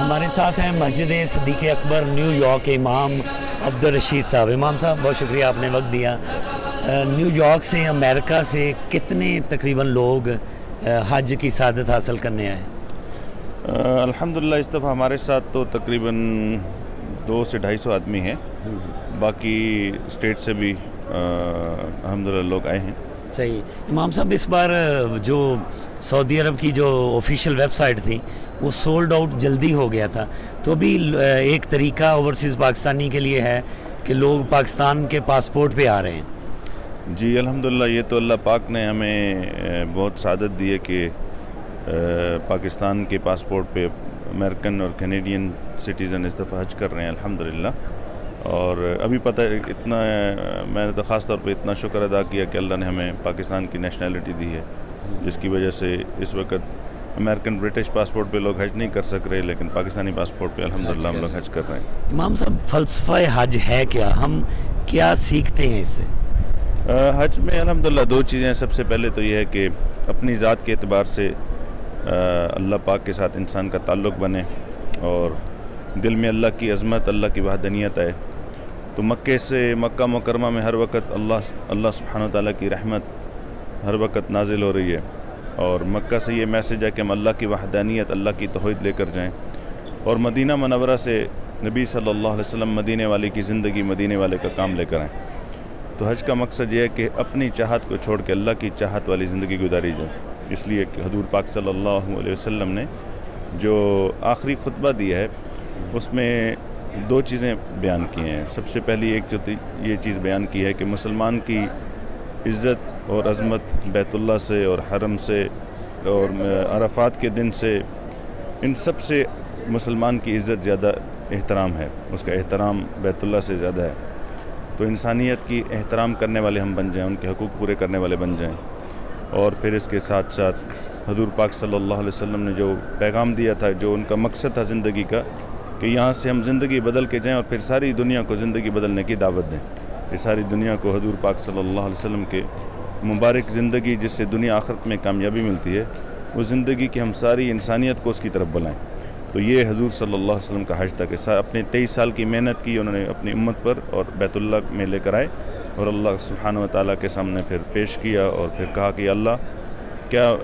ہمارے ساتھ ہیں مسجد صدیق اکبر نیو یارک کے امام عبدالرشید صاحب. امام صاحب بہت شکریہ آپ نے وقت دیا. نیو یارک سے امریکہ سے کتنے تقریباً لوگ حج کی سعادت حاصل کرنے آئے؟ الحمدللہ اس دفعہ ہمارے ساتھ تو تقریباً 200 سے 250 آدمی ہیں. باقی اسٹیٹ سے بھی الحمدللہ لوگ آئے ہیں. صحیح. امام صاحب اس بار جو سعودی عرب کی جو آفیشیل ویب سائٹ تھی وہ سولڈ آؤٹ جلدی ہو گیا تھا, تو بھی ایک طریقہ اوورسیز پاکستانی کے لیے ہے کہ لوگ پاکستان کے پاسپورٹ پہ آ رہے ہیں. جی الحمدللہ یہ تو اللہ پاک نے ہمیں بہت سعادت دی ہے کہ پاکستان کے پاسپورٹ پہ امریکن اور کینیڈین سٹیزن اس دفعہ حج کر رہے ہیں الحمدللہ. اور ابھی پتہ اتنا میں نے تو خاص طور پہ اتنا شکر ادا کیا کہ اللہ نے ہمیں پاکستان کی نیشنلٹی دی ہے, جس کی وجہ سے اس وقت امریکن برٹش پاسپورٹ پہ لوگ حج نہیں کر سک رہے, لیکن پاکستانی پاسپورٹ پہ الحمدللہ ہم لوگ حج کر رہے ہیں. امام صاحب فلسفہ حج ہے کیا, ہم کیا سیکھتے ہیں اس سے؟ حج میں الحمدللہ 2 چیزیں. سب سے پہلے تو یہ ہے کہ اپنی ذات کے اعتبار سے اللہ پاک کے ساتھ انسان کا تعلق بنے اور دل میں اللہ کی عظمت, اللہ کی وحدانیت آئے. تو مکہ مکرمہ میں ہر وقت اللہ سبحانہ وتعالیٰ کی رحمت ہر وقت نازل ہو رہی ہے, اور مکہ سے یہ میسیج ہے کہ ہم اللہ کی وحدانیت, اللہ کی توحید لے کر جائیں, اور مدینہ منورہ سے نبی صلی اللہ علیہ وسلم مدینے والے کی زندگی, مدینے والے کا کام لے کر آئیں. تو حج کا مقصد یہ ہے کہ اپنی چاہت کو چھوڑ کے اللہ کی چاہت والی زندگی گزاری جائے. اس لیے کہ حضور پاک صلی اللہ علیہ وسلم نے جو آخری خطبہ دیا ہے اس میں 2 چیزیں بیان کی ہیں. سب سے پہلی ایک جو یہ چیز بیان کی ہے کہ مسلمان کی عزت اور عظمت بیت اللہ سے اور حرم سے اور عرفات کے دن سے, ان سب سے مسلمان کی عزت زیادہ احترام ہے, اس کا احترام بیت اللہ سے زیادہ ہے. تو انسانیت کی احترام کرنے والے ہم بن جائیں, ان کے حقوق پورے کرنے والے بن جائیں. اور پھر اس کے ساتھ ساتھ حضور پاک صلی اللہ علیہ وسلم نے جو پیغام دیا تھا, جو ان کا مقصد تھا زندگی کا, کہ یہاں سے ہم زندگی بدل کے جائیں اور پھر ساری دنیا کو زندگی بدلنے کی دعوت دیں. کہ ساری دنیا کو حضور پاک صلی اللہ علیہ وسلم کے مبارک زندگی, جس سے دنیا آخرت میں کامیابی ملتی ہے, اس زندگی کی ہم ساری انسانیت کو اس کی طرف بلائیں. تو یہ حضور صلی اللہ علیہ وسلم کا حج تھا کہ اپنے 23 سال کی محنت کی انہوں نے اپنی امت پر, اور بیت اللہ میں لے کر آئے اور اللہ سبحانہ وتعالیٰ کے سامنے پھر پیش کیا, اور پھر کہا کہ اللہ کیا,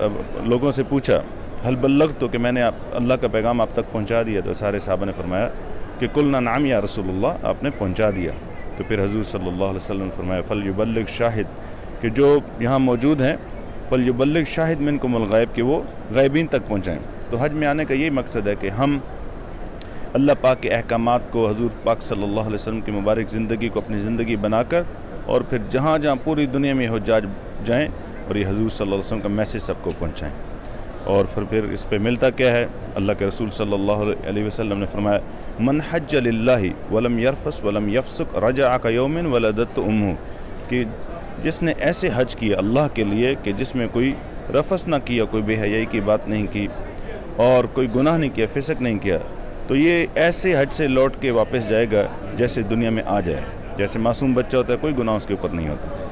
لوگوں سے پوچھا حل بلغت, تو کہ میں نے اللہ کا پیغام آپ تک پہنچا دیا. تو سارے صحابہ نے فرمایا کہ قلنا نعم یا رسول اللہ, آپ نے پہنچا دیا. تو پھر حضور صلی اللہ علیہ وسلم نے فرمایا فلیبلغ شاہد, کہ جو یہاں موجود ہیں, فلیبلغ شاہد منکم الغیب, کہ وہ غیبین تک پہنچائیں. تو حج میں آنے کا یہی مقصد ہے کہ ہم اللہ پاک کے احکامات کو, حضور پاک صلی اللہ علیہ وسلم کی مبارک زندگی کو اپنی زندگی بنا کر, اور پھر جہاں جہاں پوری دنیا میں حجاج جائیں اور یہ حضور صلی اللہ علیہ وسلم کا میسیج سب کو پہنچائیں. اور پھر اس پہ ملتا کیا ہے, اللہ کے رسول صلی اللہ علیہ وسلم نے فرمایا من حج للہ ولم یرفس ولم یفسق رجع کیوم ولدت امہ, کہ جس نے ایسے حج کیا اللہ کے لیے کہ جس میں کوئی رفس نہ کیا, کوئی بے حیائی کی بات نہیں کی, اور کوئی گناہ نہیں کیا, فسق نہیں کیا, تو یہ ایسے حج سے لوٹ کے واپس جائے گا جیسے دنیا میں آ جائے. جیسے معصوم بچہ ہوتا ہے, کوئی گناہ اس کے اوپر نہیں ہوتا.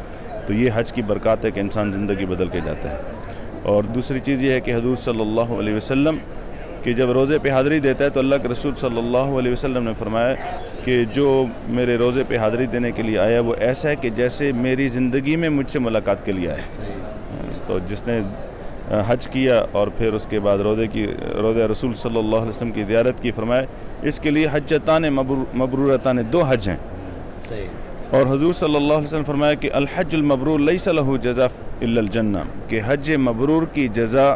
تو یہ حج کی برکات ہے کہ انسان زندگی بدل کے جاتا ہے. اور دوسری چیز یہ ہے کہ حضور صلی اللہ علیہ وسلم کہ جب روزے پہ حاضری دیتا ہے تو اللہ کے رسول صلی اللہ علیہ وسلم نے فرمایا کہ جو میرے روزے پہ حاضری دینے کے لیے آیا وہ ایسا ہے کہ جیسے میری زندگی میں مجھ سے ملاقات کے لیے آیا. تو جس نے حج کیا اور پھر اس کے بعد روزے رسول صلی اللہ علیہ وسلم کی زیارت کی, فرمایا اس کے لیے حجتان مبرورتان, 2 حج ہیں. اور حضور صلی اللہ علیہ وسلم فرمایا کہ الحج المبرور لیس لہ جزاء الا الجنہ, کہ حج مبرور کی جزا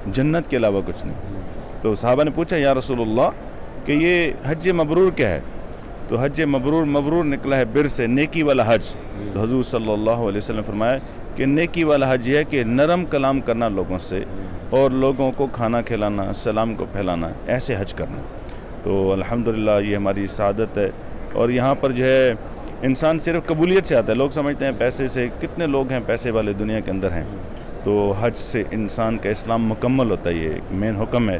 جنت کے علاوہ کچھ نہیں. تو صحابہ نے پوچھا یا رسول اللہ کہ یہ حج مبرور کیا ہے؟ تو حج مبرور نکلا ہے بر سے, نیکی والا حج. تو حضور صلی اللہ علیہ وسلم فرمایا کہ نیکی والا حج یہ ہے کہ نرم کلام کرنا لوگوں سے, اور لوگوں کو کھانا کھلانا, سلام کو پھیلانا, ایسے حج کرنا. تو الحمدللہ یہ ہماری سعادت ہے. اور یہاں پر جو ہے انسان صرف قبولیت سے آتا ہے. لوگ سمجھتے ہیں پیسے سے, کتنے لوگ ہیں پیسے والے دنیا کے اندر ہیں. تو حج سے انسان کا اسلام مکمل ہوتا ہے. یہ ایک مین حکم ہے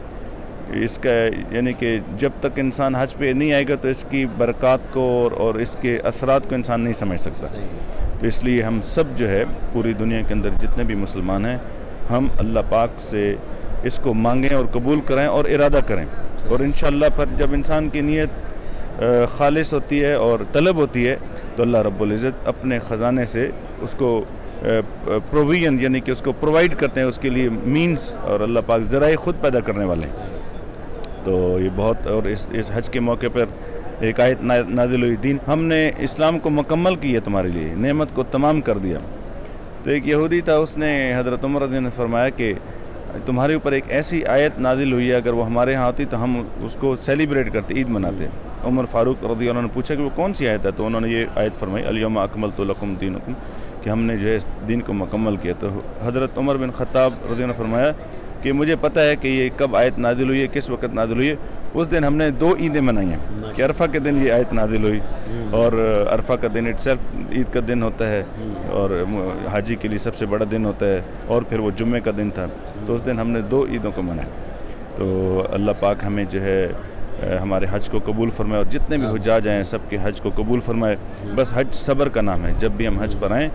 اس کا, یعنی کہ جب تک انسان حج پہ نہیں آئے گا تو اس کی برکات کو اور اس کے اثرات کو انسان نہیں سمجھ سکتا. تو اس لیے ہم سب جو ہے پوری دنیا کے اندر جتنے بھی مسلمان ہیں, ہم اللہ پاک سے اس کو مانگیں اور قبول کریں اور ارادہ کریں، اور انشاءاللہ پھر جب انسان کی نیت خالص ہوتی ہے اور طلب ہوتی ہے تو اللہ رب العزت اپنے خزانے سے اس کو پروویژن یعنی کہ اس کو پرووائڈ کرتے ہیں، اس کے لیے مینز، اور اللہ پاک ذرائع خود پیدا کرنے والے ہیں۔ تو یہ بہت، اور اس حج کے موقع پر ایک آیت نازل ہوئی، دین ہم نے اسلام کو مکمل کیا تمہارے لیے، نعمت کو تمام کر دیا۔ تو ایک یہودی تھا، اس نے حضرت عمر رضی اللہ عنہ نے فرمایا کہ تمہارے اوپر ایک ایسی آیت نازل ہوئی ہے، اگر وہ ہمارے ہاں ہوتی تو ہم اس کو سیلیبریٹ کرتے، عید مناتے۔ عمر فاروق رضی اللہ عنہ نے پوچھا کہ وہ کون سی آیت ہے، تو انہوں نے یہ آیت فرمائی، الیوم اکملت لکم دینکم، کہ ہم نے جو ہے اس دین کو مکمل کیا۔ تو حضرت عمر بن خطاب رضی اللہ عنہ نے فرمایا کہ مجھے پتہ ہے کہ یہ کب آیت نازل ہوئی ہے، کس وقت نازل ہوئی ہے۔ اس دن ہم نے 2 عیدیں منائی ہیں کہ عرفہ کے دن یہ آیت نازل ہوئی، اور عرفہ کا دن اٹ سیلف عید کا دن ہوتا ہے، اور حاجی کے لیے سب سے بڑا دن ہوتا ہے، اور پھر وہ جمعے کا دن تھا، تو اس دن ہم نے 2 عیدوں کو منایا۔ تو اللہ پاک ہمیں جو ہے ہمارے حج کو قبول فرمائے، اور جتنے بھی حجاج آئیں سب کے حج کو قبول فرمائے۔ بس حج صبر کا نام ہے، جب بھی ہم حج پر آئیں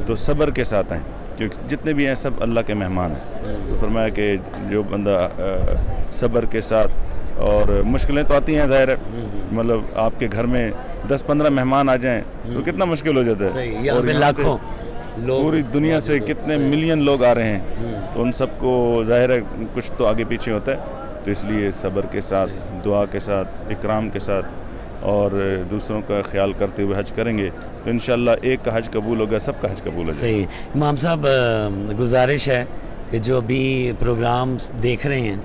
تو صبر کے ساتھ آئیں، کیونکہ جتنے بھی ہیں سب اللہ کے مہمان ہیں۔ تو فرمایا کہ جو بندہ صبر کے ساتھ، اور مشکلیں تو آتی ہیں ظاہر ہے، مطلب آپ کے گھر میں 10-15 مہمان آ جائیں تو کتنا مشکل ہو جاتا ہے، اور لاکھوں پوری دنیا سے کتنے ملین لوگ آ رہے ہیں، تو ان سب کو ظاہر ہے کچھ تو آگے پیچھے ہوتا ہے۔ تو اس لیے صبر کے ساتھ، دعا کے ساتھ، اکرام کے ساتھ، اور دوسروں کا خیال کرتے ہوئے حج کریں گے تو انشاءاللہ ایک کا حج قبول ہوگا، سب کا حج قبول ہو جائے گا۔ صحیح۔ امام صاحب گزارش ہے کہ جو بھی پروگرام دیکھ رہے ہیں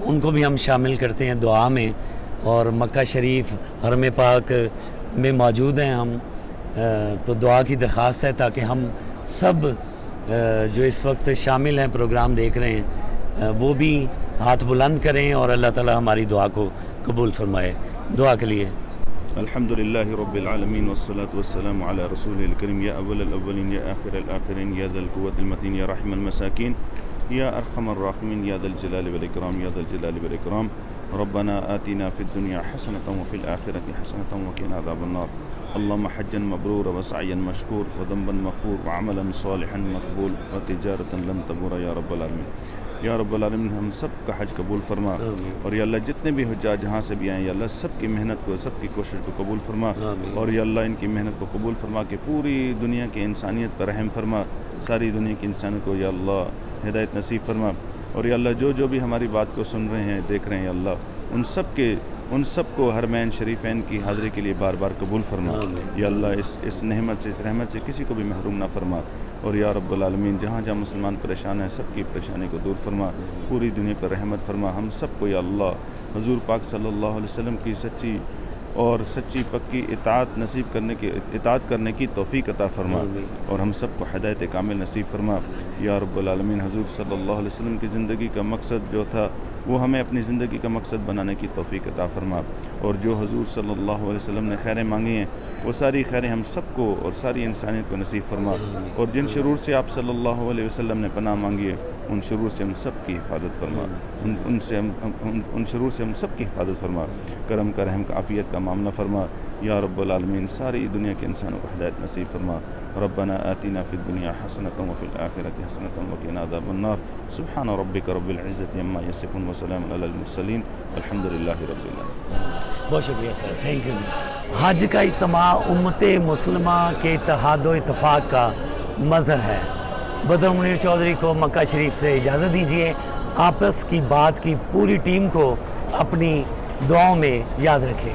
ان کو بھی ہم شامل کرتے ہیں دعا میں، اور مکہ شریف حرم پاک میں موجود ہیں ہم، تو دعا کی درخواست ہے تاکہ ہم سب جو اس وقت شامل ہیں پروگرام دیکھ رہے ہیں وہ بھی ہاتھ بلند کریں، اور اللہ تعالی ہماری دعا کو قبول فرمائے۔ دعا کے لیے الحمدللہ رب العالمین والصلاة والسلام علی رسول الکریم، یا اول الاولین یا آخر الآخرین، یا ذا القوة المتین، یا رحم المساکین، یا ارحم الراحمین، یا ذا الجلال والاکرام، یا ذا الجلال والاکرام۔ ربنا آتنا فی الدنیا حسنة وفی الآخرة حسنة وقنا عذاب النار۔ اللهم حجا مبرورا وسعيا مشكور وذنبا مغفور وعملا صالحا مقبول وتجارة لن تبور یا رب العالمین۔ یا رب العالمین ہم سب کا حج قبول فرما، اور یا اللہ جتنے بھی حجاج جہاں سے بھی آئیں یا اللہ سب کی محنت کو، سب کی کوشش کو قبول فرما، اور یا اللہ ان کی محنت کو قبول فرما کہ پوری دنیا کی انسانیت پر رحم فرما، ساری دنیا کی انسانیت کو یا اللہ ہدایت نصیب فرما، اور یا اللہ جو بھی ہماری بات کو سن رہے ہیں، دیکھ رہے ہیں، یا اللہ ان سب کو حرمین شریفین کی حاضری کے لیے بار بار قبول فرما، یا اللہ اس نعمت سے، اس رحمت سے کسی کو بھی محروم نہ فرما، اور یا رب العالمین جہاں جہاں مسلمان پریشان ہیں سب کی پریشانی کو دور فرما، پوری دنیا پر رحمت فرما، ہم سب کو یا اللہ حضور پاک صلی اللہ علیہ وسلم کی سچی پکی اطاعت کرنے کی توفیق عطا فرما، اور ہم سب کو ہدایت کامل نصیب فرما۔ یا رب العالمین حضور صلی اللہ علیہ وسلم کی زندگی کا مقصد جو تھا وہ ہمیں اپنی زندگی کا مقصد بنانے کی توفیق عطا فرما، اور جو حضور صلی اللہ علیہ وسلم نے خیریں مانگی ہیں وہ ساری خیریں ہم سب کو اور ساری انسانیت کو نصیب فرما، اور جن شرور سے آپ صلی اللہ علیہ وسلم نے پناہ مانگی ہے ان شرور سے ہم سب کی حفاظت فرما، ان شرور سے ہم سب کی حفاظت فرما، کرم کا، رحم کا، عافیت کا معاملہ فرما۔ یا رب العالمین ساری دنیا کے انسانوں کو ہدایت نصیب فرما۔ ربنا آتنا فی الدنیا حسنة وفی الآخرة حسنة وقنا عذاب النار۔ سبحان ربک رب العزة عما یصفون وسلام علی المرسلین والحمد للہ رب العالمین۔ بہت شکریہ سر، تھینک یو۔ حج کا اجتماع امت مسلمہ کے اتحاد و اتفاق کا مظہر ہے۔ بدر منیر چودھری کو مکہ شریف سے اجازت دیجیے، آپس کی بات کی پوری ٹیم کو اپنی دعاؤں میں یاد رکھیں۔